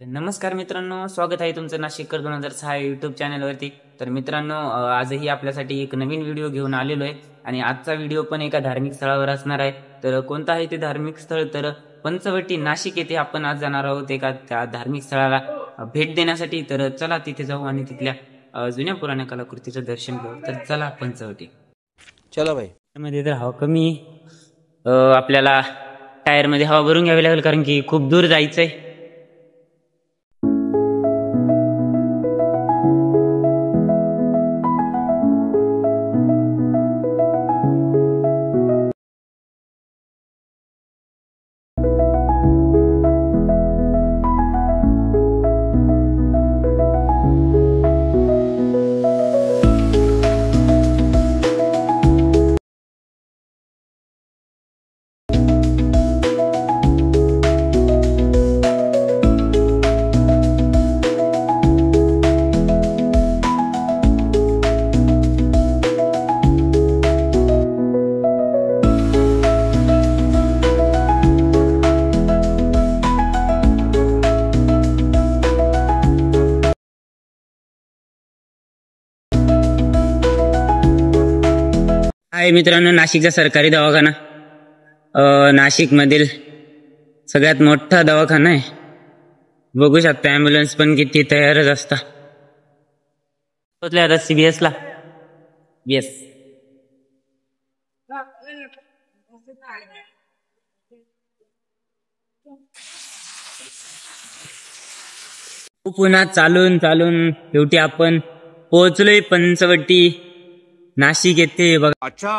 नमस्कार मित्रांनो, स्वागत आहे तुमचं नाशिककर 2006 यूट्यूब चॅनलवरती. तर मित्रांनो, आजही आपल्यासाठी एक नवीन व्हिडिओ घेऊन आलेलो आहे आणि आजचा व्हिडिओ पण एका धार्मिक स्थळावर असणार आहे. तर कोणतं आहे ते धार्मिक स्थळ? तर पंचवटी नाशिक येथे आपण आज जाणार आहोत एका त्या धार्मिक स्थळाला भेट देण्यासाठी. तर चला तिथे जाऊ आणि तिथल्या जुन्या पुराण्या कलाकृतीचं दर्शन घेऊ. तर चला पंचवटी. चला भाई. मध्ये तर हवा कमी, आपल्याला टायरमध्ये हवा भरून घ्यावी लागेल कारण की खूप दूर जायचंय. आहे मित्रांनो, नाशिकचा सरकारी दवाखाना. नाशिक मधील सगळ्यात मोठा दवाखाना आहे. बघू शकता ॲम्ब्युलन्स पण किती तयारच असता. पोहोचले आता CBS ला. येस, पुन्हा चालून चालून शेवटी आपण पोहोचलोय पंचवटी नाशिक येथे. बघा, अच्छा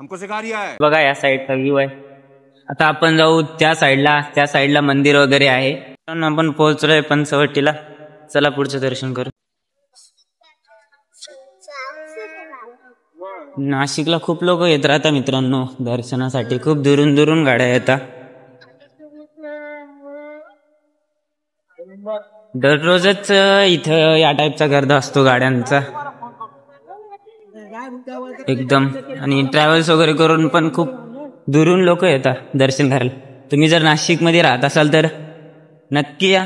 हमको सिखा रिया है. बघा या साईडचा व्ह्यू आहे. आता आपण जाऊ त्या साईडला मंदिर वगैरे आहे. आपण पोहोचलोय पंचवटीला. चला पुढचं दर्शन करू. नाशिकला खूप लोक येत राहतात मित्रांनो दर्शनासाठी. खूप दुरून दुरून गाड्या येतात. दररोजच इथं या टाईपचा गर्द असतो गाड्यांचा एकदम. आणि ट्रॅव्हल्स वगैरे करून पण खूप दुरून लोक येतात दर्शन करायला. तुम्ही जर नाशिकमध्ये राहत असाल तर नक्की या,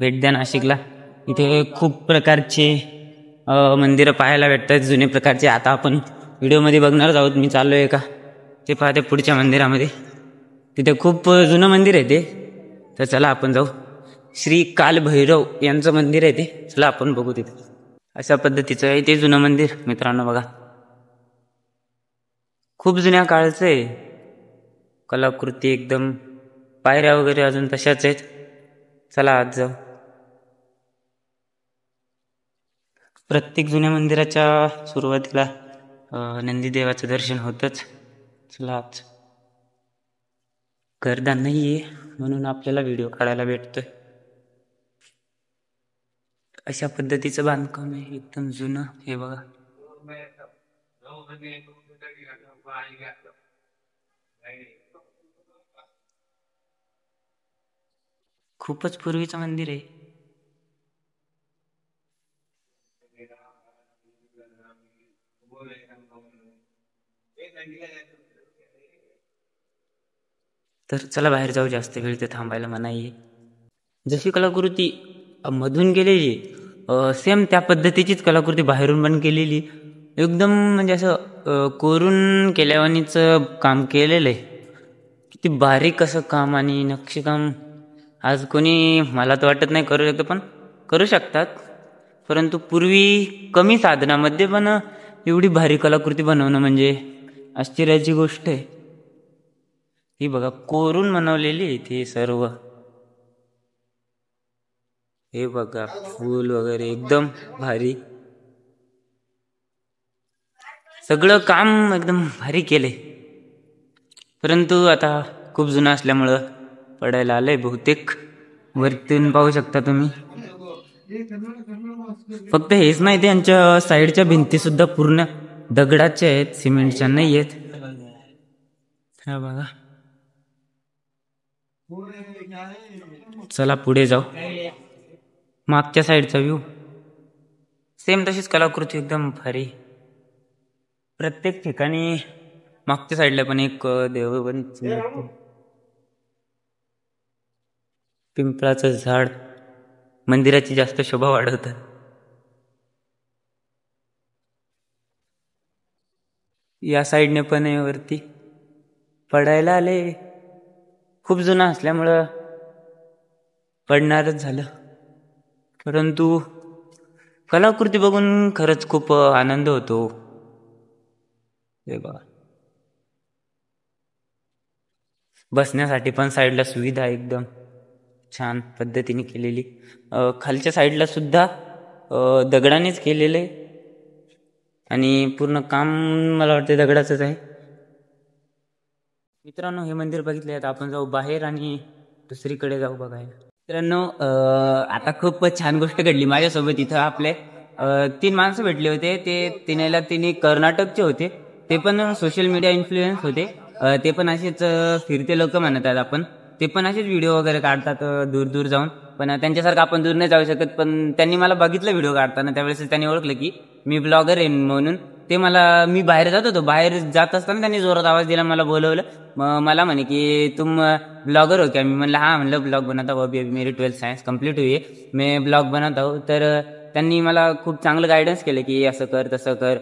भेट द्या नाशिकला. इथे खूप प्रकारचे मंदिरं पाहायला भेटतात, जुने प्रकारचे. आता आपण व्हिडिओमध्ये बघणारच आहोत. मी चाललोय का ते पाहते पुढच्या मंदिरामध्ये. तिथे खूप जुनं मंदिर आहे ते. तर चला आपण जाऊ. श्री कालभैरव यांचं मंदिर आहे ते. चला आपण बघू तिथे. अशा पद्धतीचं आहे ते जुनं मंदिर मित्रांनो. बघा, खूप जुन्या काळचं आहे. कलाकृती एकदम, पायऱ्या वगैरे अजून तशाच आहेत. चला आज जाऊ. प्रत्येक जुन्या मंदिराच्या सुरुवातीला नंदीदेवाचं दर्शन होतच. चला, आज गर्दा नाहीये म्हणून आपल्याला व्हिडिओ काढायला भेटतोय. अशा पद्धतीचं बांधकाम आहे, एकदम जुनं. हे बघा, खूपच पूर्वीचं मंदिर आहे. तर चला बाहेर जाऊ. जास्त वेळ ते थांबायला मनाई आहे. जशी कलाकृती मधून गेलेली सेम त्या पद्धतीचीच कलाकृती बाहेरून पण केलेली. एकदम म्हणजे असं कोरून केल्यावानीच काम केलेलं आहे. किती बारीक असं काम आणि नक्षीकाम आज कोणी, मला तर वाटत नाही करू शकतं, पण करू शकतात. परंतु पूर्वी कमी साधनामध्ये पण एवढी भारी कलाकृती बनवणं म्हणजे आश्चर्याची गोष्ट आहे. ही बघा, कोरून बनवलेली आहे ते सर्व. हे बघा, फूल वगैरे एकदम भारी. सगळं काम एकदम भारी केले. परंतु आता खूप जुनं असल्यामुळं पडायला आलंय बहुतेक. वरतून पाहू शकता तुम्ही. फक्त हेच नाही, त्यांच्या साईडच्या भिंती सुद्धा पूर्ण दगडाच्या आहेत, सिमेंटच्या नाही आहेत. हा बघा. चला पुढे जाऊ. मागच्या साईडचा व्ह्यू सेम तशीच कलाकृती एकदम भारी. प्रत्येक ठिकाणी मागच्या साईडला पण एक देवगण, पिंपळाचं झाड, मंदिराची जास्त शोभा वाढवतात. या साईडने पण आहे वरती. पडायला आले. खूप जुना असल्यामुळं पडणारच झालं. परंतु कलाकृती बघून खरंच खूप आनंद होतो. हे बघा, बसण्यासाठी पण साईडला सुविधा एकदम छान पद्धतीने केलेली. खालच्या साईडला सुद्धा दगडानेच केलेलं आहे आणि पूर्ण काम मला वाटतं दगडाचंच आहे. मित्रांनो, हे मंदिर बघितले आता आपण जाऊ बाहेर आणि दुसरीकडे जाऊ बघायला. मित्रांनो, आता खूप छान गोष्ट घडली माझ्यासोबत. इथं आपले 3 माणसं भेटले होते. ते तिन्ही कर्नाटकचे होते. ते पण सोशल मीडिया इन्फ्लुएन्स होते. ते पण असेच फिरते लोक म्हणत आहेत आपण. ते पण असेच व्हिडिओ वगैरे काढतात दूर दूर जाऊन. पण त्यांच्यासारखं आपण दूर नाही जाऊ शकत. पण त्यांनी मला बघितलं व्हिडिओ काढताना, त्यावेळेस त्यांनी ओळखलं की मी ब्लॉगर आहे म्हणून. ते मी बाहेर जात होतो. बाहेर जात असताना त्यांनी जोरात आवाज दिला, मला बोलवलं. मला म्हणे की तुम ब्लॉगर हो क्या? मी म्हणलं हां. म्हणलं ब्लॉग बनवता हूँ, अभी मेरी 12th सायन्स कंप्लीट हुई है, मैं ब्लॉग बनवता हूँ. तर त्यांनी मला खूप चांगलं गायडन्स केलं की असं कर तसं कर,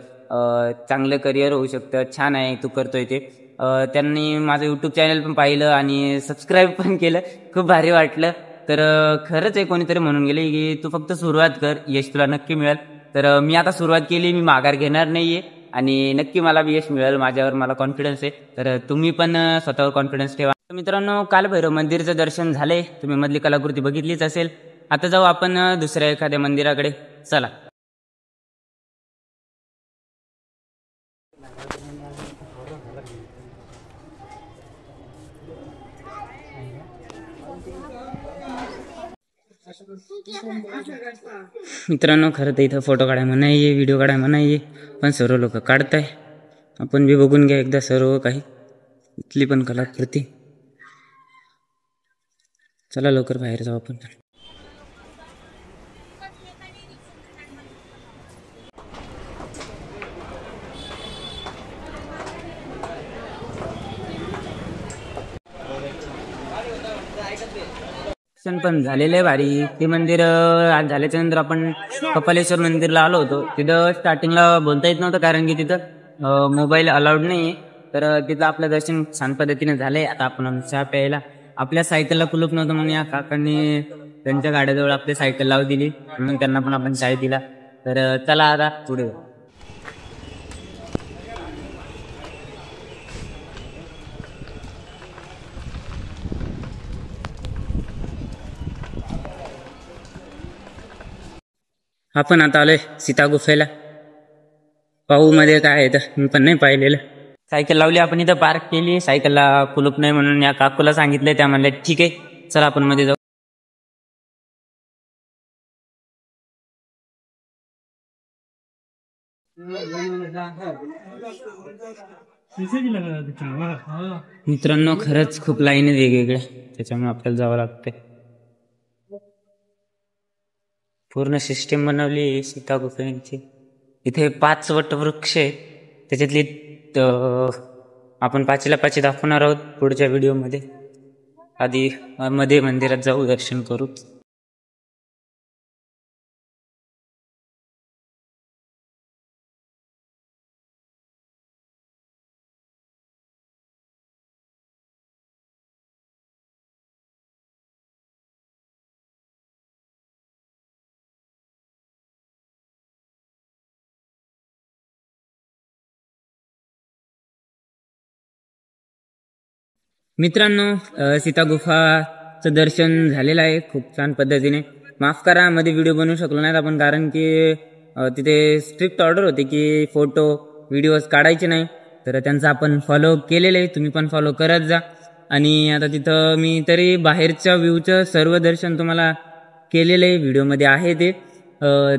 चांगलं करिअर होऊ शकतं, छान आहे तू करतोय ते. त्यांनी माझं यूट्यूब चॅनल पण पाहिलं आणि सबस्क्राईब पण केलं. खूप भारी वाटलं. तर खरंच आहे, कोणीतरी म्हणून गेले की तू फक्त सुरुवात कर, यश तुला नक्की मिळेल. तर मी आता सुरुवात केली, मी माघार घेणार नाहीये आणि नक्की मला यश मिळेल. माझ्यावर मला कॉन्फिडन्स आहे. तर तुम्ही पण स्वतःवर कॉन्फिडन्स ठेवा. मित्रांनो, कालभैरव मंदिरचं दर्शन झालंय. तुम्ही मधली कलाकृती बघितलीच असेल. आता जाऊ आपण दुसऱ्या एखाद्या मंदिराकडे. चला. मित्रांनो, खरं तर इथं फोटो काढाय म्हणाये, व्हिडिओ काढाय म्हणाये, पण सर्व लोक काढताय. आपण बी बघून घ्या एकदा सर्व काही, इथली पण कलाकृती. चला लवकर बाहेर जाऊ आपण. पण झालेलं आहे भारी. ते मंदिर आज झाल्याच्या नंतर आपण कपालेश्वर मंदिरला आलो होतो. तिथं स्टार्टिंगला बोलता येत नव्हतं कारण की तिथं मोबाईल अलाउड नाही. तर तिथं आपलं दर्शन छान पद्धतीने झालंय. आता आपण चहा प्यायला, आपल्या सायकलला कुलूप नव्हतं म्हणून या काकांनी त्यांच्या गाड्याजवळ आपली सायकल लावून दिली, म्हणून त्यांना पण आपण चाय दिला. तर चला आता पुढे. आपण आता आलोय सीता गुफेला. पाहू मध्ये काय आहे तर, मी पण नाही पाहिलेलं. सायकल लावली आपण इथं, पार्क केली. सायकलला कुलूप नाही म्हणून या काकूला सांगितलंय. त्या म्हणल्या ठीक आहे, चला आपण मध्ये जाऊ. मित्रांनो, खरंच खूप लाईन आहे वेगवेगळ्या, त्याच्यामुळे आपल्याला जावं लागतंय. पूर्ण सिस्टीम बनवली सीता गुफेची. इथे 5 वटवृक्ष आहेत. त्याच्यातली आपण 5ला 5 दाखवणार आहोत पुढच्या व्हिडिओमध्ये. आधी मध्ये मंदिरात जाऊ, दर्शन करू. मित्रांनो, सीता गुफाचं दर्शन झालेलं आहे खूप छान पद्धतीने. माफ करा मध्ये व्हिडिओ बनवू शकलो नाहीत आपण, कारण की तिथे स्ट्रिक्ट ऑर्डर होते की फोटो व्हिडिओज काढायचे नाही. तर त्यांचा आपण फॉलो केलेलं आहे, तुम्ही पण फॉलो करत जा. आणि आता तिथं मी तरी बाहेरच्या व्ह्यूचं सर्व दर्शन तुम्हाला केलेलं आहे, व्हिडिओमध्ये आहे ते.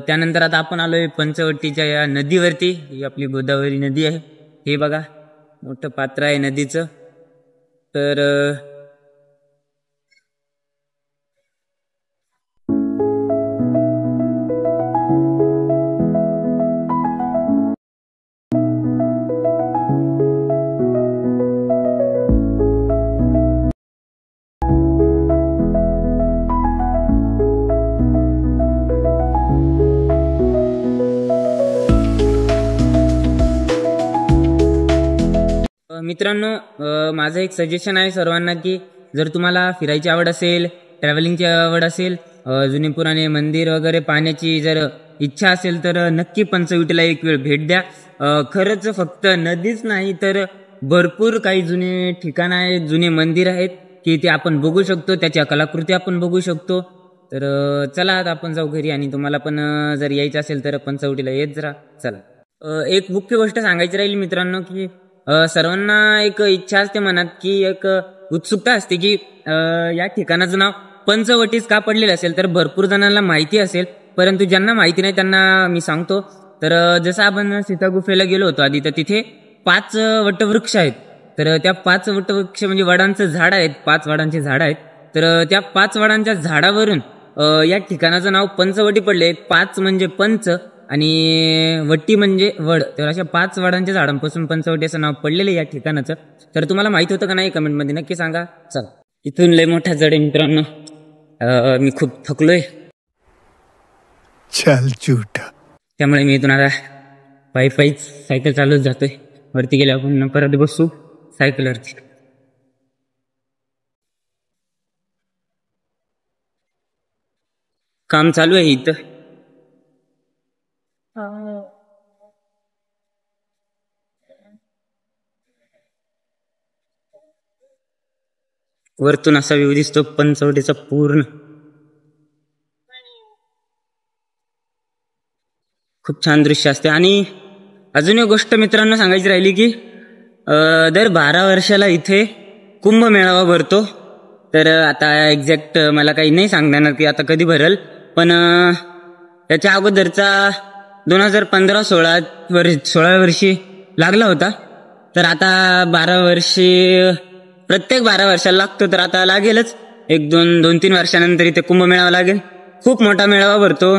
त्यानंतर आता आपण आलोय पंचवटीच्या या नदीवरती. ही आपली गोदावरी नदी आहे. हे बघा, मोठं पात्र आहे नदीचं. तर मित्रांनो, माझं एक सजेशन आहे सर्वांना की जर तुम्हाला फिरायची आवड असेल, ट्रॅव्हलिंगची आवड असेल, जुने पुराणे मंदिर वगैरे पाहण्याची जर इच्छा असेल तर नक्की पंचवटीला एक वेळ भेट द्या. खरंच फक्त नदीच नाही तर भरपूर काही जुने ठिकाणं आहेत, जुने मंदिर आहेत की ते आपण बघू शकतो, त्याच्या कलाकृती आपण बघू शकतो. तर चला आता आपण जाऊ घरी आणि तुम्हाला पण जर यायचं असेल तर पंचवटीला येत जरा. चला. एक मुख्य गोष्ट सांगायची राहील मित्रांनो की सर्वांना एक इच्छा असते मनात की एक उत्सुकता असते की या ठिकाणाचं नाव पंचवटीच का पडलेलं असेल. तर भरपूर जणांना माहिती असेल, परंतु ज्यांना माहिती नाही त्यांना मी सांगतो. तर जसं आपण सीतागुफेला गेलो होतो आधी, तर तिथे 5 वटवृक्ष आहेत. तर त्या 5 वटवृक्ष म्हणजे वडांचं झाड आहेत, 5 वडांचे झाड आहेत. तर त्या 5 वडांच्या झाडावरून या ठिकाणाचं नाव पंचवटी पडले. 5 म्हणजे पंच आणि वटी म्हणजे वड. तर अशा 5 वडांच्या झाडांपासून पंचवटी असं नाव पडलेलं या ठिकाणाचं. तर तुम्हाला माहित होतं का नाही कमेंटमध्ये नक्की सांगा. चला, इथून लय मोठा जड आहे मित्रांनो. मी खूप थकलोय, चल झूठा. त्यामुळे मी इथून आता पायी सायकल चालवत जातोय. वरती गेल्या आपण परत बसू सायकलवरती. काम चालू आहे इथं. वरतून असा व्ह्यू दिसतो पंचवटीचा पूर्ण. खूप छान दृश्य असते. आणि अजून एक गोष्ट मित्रांनो सांगायची राहिली की दर 12 वर्षाला इथे कुंभमेळावा भरतो. तर आता एक्झॅक्ट मला काही नाही सांगता येणार की आता कधी भरेल, पण त्याच्या अगोदरचा 2015-16 वर्षी लागला होता. तर आता 12 वर्षी प्रत्येक 12 वर्षाला लागतो. तर आता लागेलच, 2-3 वर्षानंतर इथे कुंभमेळावा लागेल. खूप मोठा मेळावा भरतो,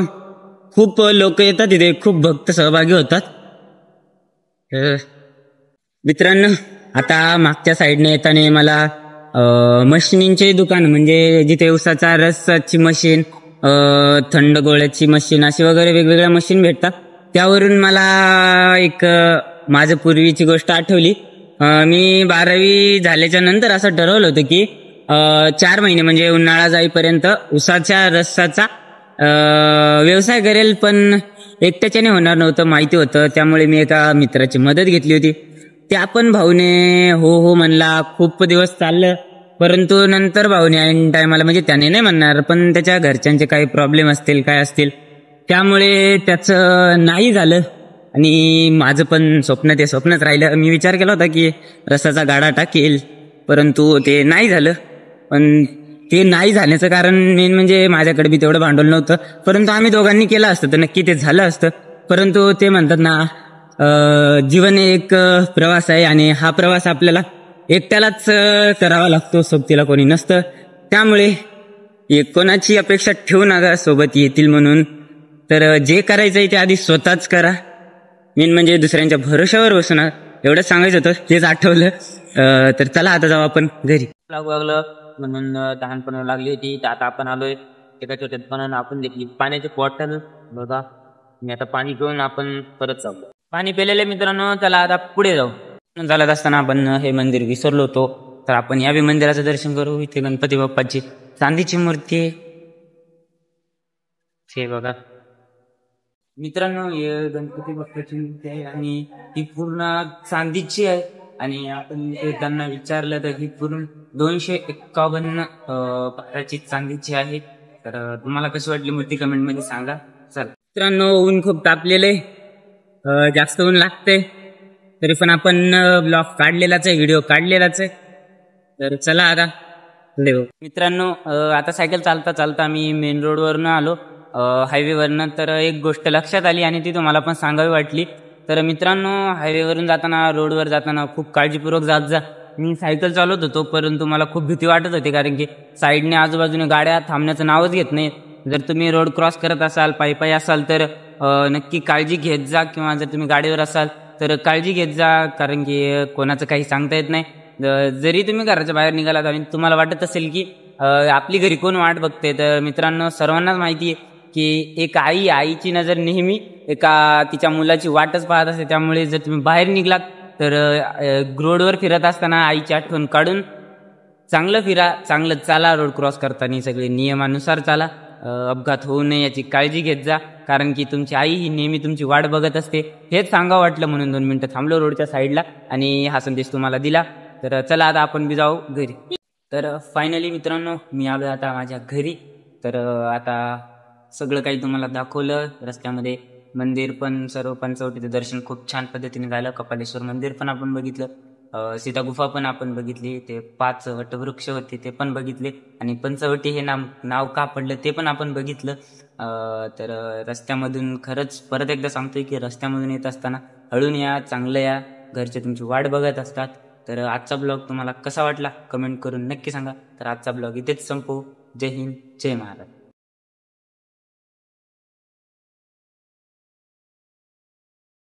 खूप लोक येतात इथे, खूप भक्त सहभागी होतात. मित्रांनो, आता मागच्या साईडने येताना मला मशिनींचे दुकान म्हणजे जिथे उसाचा रसाची मशीन, थंड गोळ्याची मशीन अशी वगैरे वेगवेगळ्या मशीन भेटतात. त्यावरून मला एक माझ्या पूर्वीची गोष्ट आठवली. मी 12वी झाल्याच्या नंतर असं ठरवलं होतं की 4 महिने म्हणजे उन्हाळा जाईपर्यंत उसाच्या रसाचा व्यवसाय करेल, पण एकट्याच्याने होणार नव्हतं, माहिती होतं. त्यामुळे मी एका मित्राची मदत घेतली होती. त्या पण भाऊने हो म्हणला. खूप दिवस चाललं, परंतु नंतर भाऊने ऐन टायमाला, म्हणजे त्याने नाही म्हणणार पण त्याच्या घरच्यांचे काही प्रॉब्लेम असतील, काय असतील, त्यामुळे त्याचं नाही झालं. आणि माझं पण स्वप्न ते स्वप्नच राहिलं. मी विचार केला होता की रसाचा गाडा टाकेल, परंतु ते नाही झालं. पण ते नाही झाल्याचं कारण मेन म्हणजे माझ्याकडे बी तेवढं भांडवल नव्हतं. परंतु आम्ही दोघांनी केलं असतं तर नक्की ते झालं असतं. परंतु ते म्हणतात ना, जीवन एक प्रवास आहे आणि हा प्रवास आपल्याला एकट्यालाच करावा लागतो, सोबतीला कोणी नसतं. त्यामुळे कोणाची अपेक्षा ठेवू नका सोबत येतील म्हणून. तर जे करायचंय ते आधी स्वतःच करा. मेन म्हणजे दुसऱ्यांच्या भरोशावर बसू नका. एवढंच सांगायचं होतं, तेच आठवलं. तर चला आता जाऊ आपण घरी. लागलं म्हणून तहानपण लागली होती. तर आता आपण आलोय एका छोट्या दुकानानं. आपण घेतली पाण्याची बॉटल. बघा, मी आता पाणी पिऊन आपण परत जाऊ. पाणी पिलेले मित्रांनो. चला आता पुढे जाऊ. चालत असताना आपण हे मंदिर विसरलो होतो, तर आपण यावे मंदिराचं दर्शन करू. इथे गणपती बाप्पाची चांदीची मूर्ती आहे. हे बघा मित्रांनो, हे गणपती बाप्पाची मूर्ती आहे आणि ती पूर्ण चांदीची आहे. आणि आपण त्यांना विचारलं तर ही पूर्ण 251 पात्राची चांदीची आहे. तर तुम्हाला कशी वाटली मूर्ती कमेंटमध्ये सांगा. चला मित्रांनो, ऊन खूप तापलेलं आहे, जास्त ऊन लागते, तरी पण आपण ब्लॉग काढलेलाच आहे, व्हिडिओ काढलेलाच आहे. तर चला आता मित्रांनो, आता सायकल चालता आम्ही मेन रोडवरनं आलो, हायवेवरनं. तर एक गोष्ट लक्षात आली आणि ती तुम्हाला पण सांगावी वाटली. तर मित्रांनो, हायवेवरून जाताना, रोडवर जाताना खूप काळजीपूर्वक जात जा. मी सायकल चालवत होतो, परंतु मला खूप भीती वाटत होती, कारण की साईडने आजूबाजूने गाड्या थांबण्याचं नावच घेत नाही. जर तुम्ही रोड क्रॉस करत असाल, पायी असाल तर नक्की काळजी घेत जा, किंवा जर तुम्ही गाडीवर असाल तर काळजी घेत जा, कारण की कोणाचं काही सांगता येत नाही. जरी तुम्ही घराच्या बाहेर निघालात आणि तुम्हाला वाटत असेल की आपली घरी कोण वाट बघते, तर मित्रांनो सर्वांनाच माहिती आहे की एक आईची नजर नेहमी एका तिच्या मुलाची वाटच पाहत असते. त्यामुळे जर तुम्ही बाहेर निघलात तर रोडवर फिरत असताना आईची आठवण काढून चांगलं फिरा, चांगलं चाला, रोड क्रॉस करताना सगळे नियमानुसार चाला, अपघात होऊ नये याची काळजी घेत जा, कारण की तुमची आई ही नेहमी तुमची वाट बघत असते. हेच सांगावं वाटलं म्हणून 2 मिनिटं थांबलो रोडच्या साईडला आणि हा संदेश तुम्हाला दिला. तर चला आता आपण बी जाऊ घरी. तर फायनली मित्रांनो मी आलो आता माझ्या घरी. तर आता सगळं काही तुम्हाला दाखवलं. रस्त्यामध्ये मंदिर पण, सर्व पंचवटीचं दर्शन खूप छान पद्धतीने झालं. कपालेश्वर मंदिर पण आपण बघितलं, सीता गुफा पण आपण बघितली, ते 5 वटवृक्ष होते ते पण बघितले आणि पंचवटी हे नाव का पडलं ते पण आपण बघितलं. तर रस्त्यामधून खरंच परत एकदा सांगतोय की रस्त्यामधून येत असताना हळून या, चांगलं या, घरचे तुमची वाट बघत असतात. तर आजचा ब्लॉग तुम्हाला कसा वाटला कमेंट करून नक्की सांगा. तर आजचा ब्लॉग इथेच संपवू. जय हिंद, जय महाराष्ट्र.